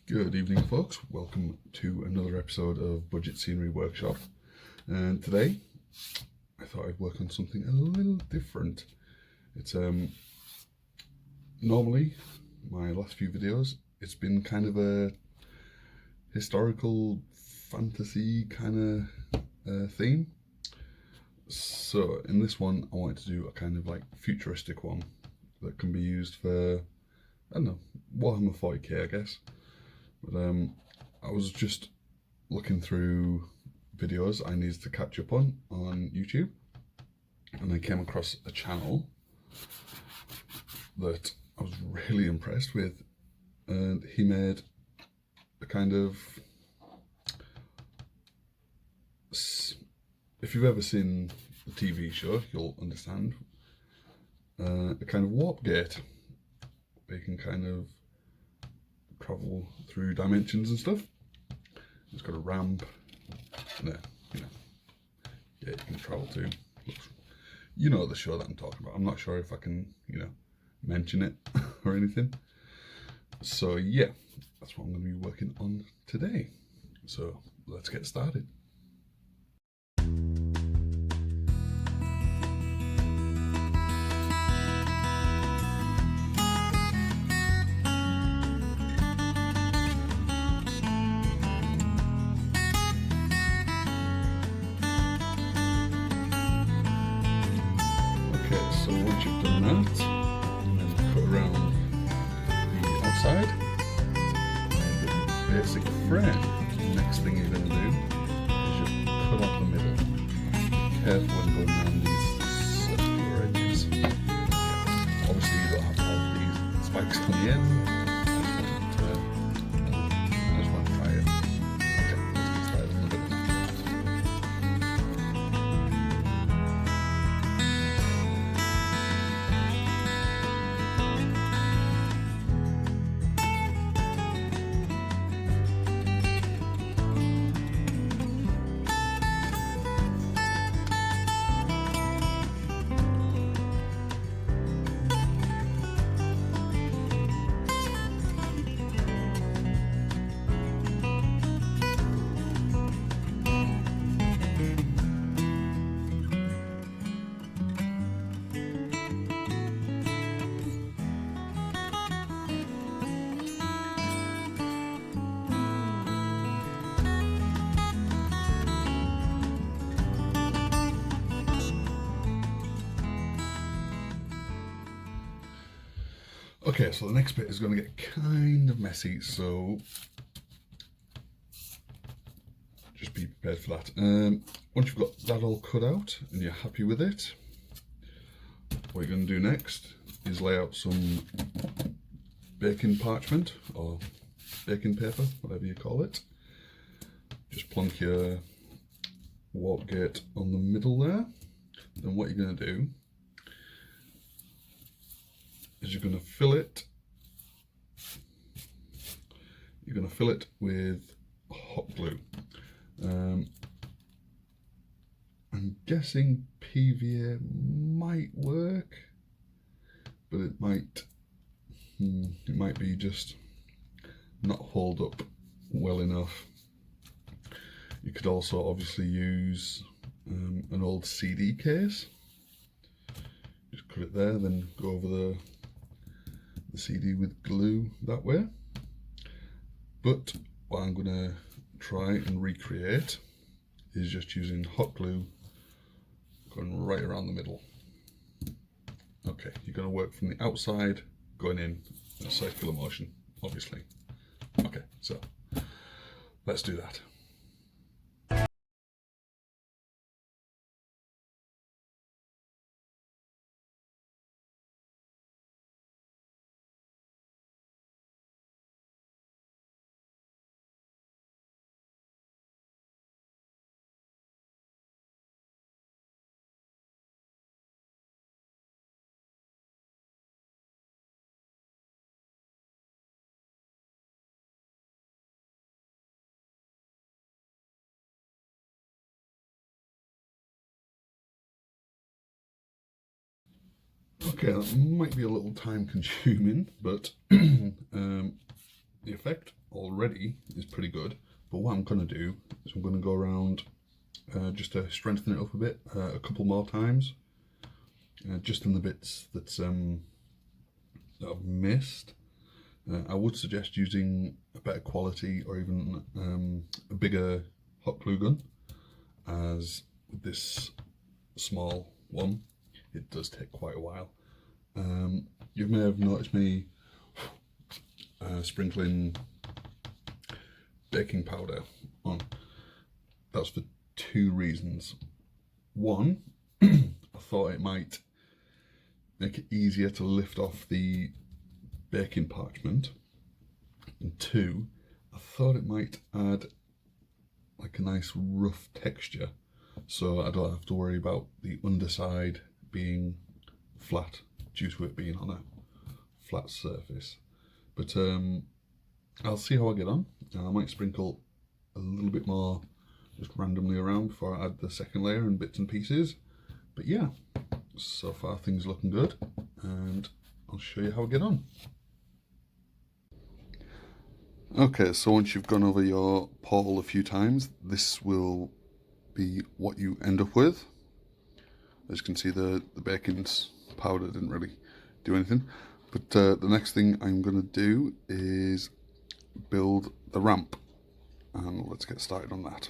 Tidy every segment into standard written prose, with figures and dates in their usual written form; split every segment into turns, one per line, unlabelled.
Good evening, folks. Welcome to another episode of Budget Scenery Workshop. And today, I thought I'd work on something a little different. It's normally my last few videos, it's been kind of a historical fantasy kind of theme. So in this one, I wanted to do a kind of like futuristic one that can be used for, I don't know, Warhammer 40k, I guess. But I was just looking through videos I needed to catch up on YouTube, and I came across a channel that I was really impressed with, and he made a kind of, if you've ever seen the TV show, you'll understand, a kind of warp gate where you can kind of travel through dimensions and stuff. It's got a ramp and yeah, you can travel to. You know the show that I'm talking about. I'm not sure if I can, mention it or anything. So yeah, that's what I'm going to be working on today. So let's get started. So once you've done that, then cut around the outside, the basic frame. The next thing you're going to do is just cut off the middle. Be careful when going around these circular edges. Obviously you don't have to have these spikes on the end. I just want to try it. Okay, let's get started on the middle. Okay, so the next bit is going to get kind of messy, so just be prepared for that. Once you've got that all cut out and you're happy with it, what you're going to do next is lay out some baking parchment or baking paper, whatever you call it. Just plonk your warp gate on the middle there. Then what you're going to do is you're going to fill it. You're going to fill it with hot glue. I'm guessing PVA might work, but it might be just not hold up well enough. You could also obviously use an old CD case. Just cut it there, then go over the CD with glue that way. But what I'm going to try and recreate is just using hot glue going right around the middle. Okay, you're going to work from the outside going in a circular motion, obviously. Okay, so let's do that. Okay, that might be a little time consuming, but the effect already is pretty good, but what I'm going to do is I'm going to go around just to strengthen it up a bit, a couple more times, just in the bits that I've missed. I would suggest using a better quality or even a bigger hot glue gun, as with this small one it does take quite a while. You may have noticed me sprinkling baking powder on. That's for two reasons. One, I thought it might make it easier to lift off the baking parchment, and two, I thought it might add like a nice rough texture, so I don't have to worry about the underside being flat due to it being on a flat surface. But I'll see how I get on. I might sprinkle a little bit more just randomly around before I add the second layer and bits and pieces. But yeah, so far things are looking good, and I'll show you how I get on. Okay, so once you've gone over your portal a few times, this will be what you end up with. As you can see, the baking powder didn't really do anything. But the next thing I'm going to do is build the ramp, and let's get started on that.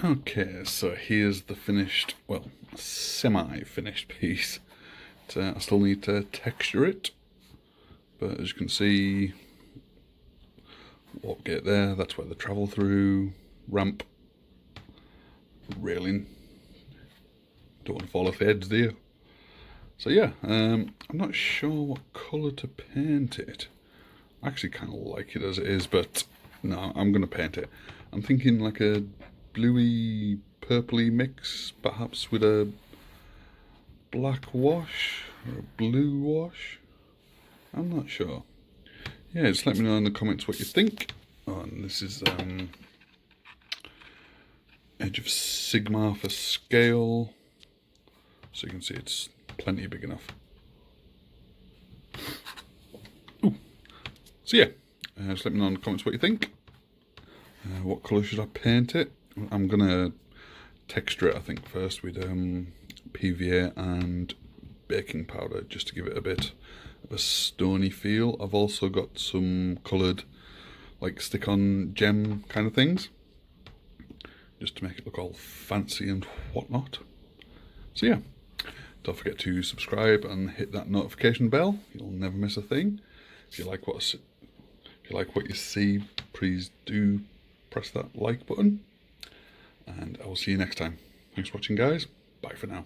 Okay, so here's the finished, well, semi-finished piece. I still need to texture it, but as you can see, walk gate there, that's where the travel through, ramp, railing. Don't want to fall off the edge there. So yeah, I'm not sure what colour to paint it. I actually kind of like it as it is, but no, I'm going to paint it. I'm thinking like a bluey, purpley mix, perhaps with a black wash or a blue wash. I'm not sure. Yeah, just let me know in the comments what you think. Oh, and this is Edge of Sigmar for scale, so you can see it's plenty big enough. Ooh. So yeah, just let me know in the comments what you think. What colour should I paint it? I'm gonna texture it, I think, first with PVA and baking powder, just to give it a bit of a stony feel. I've also got some coloured, like stick-on gem kind of things, just to make it look all fancy and whatnot. So yeah, don't forget to subscribe and hit that notification bell. You'll never miss a thing. If you like what you see, please do press that like button. And I will see you next time. Thanks for watching, guys. Bye for now.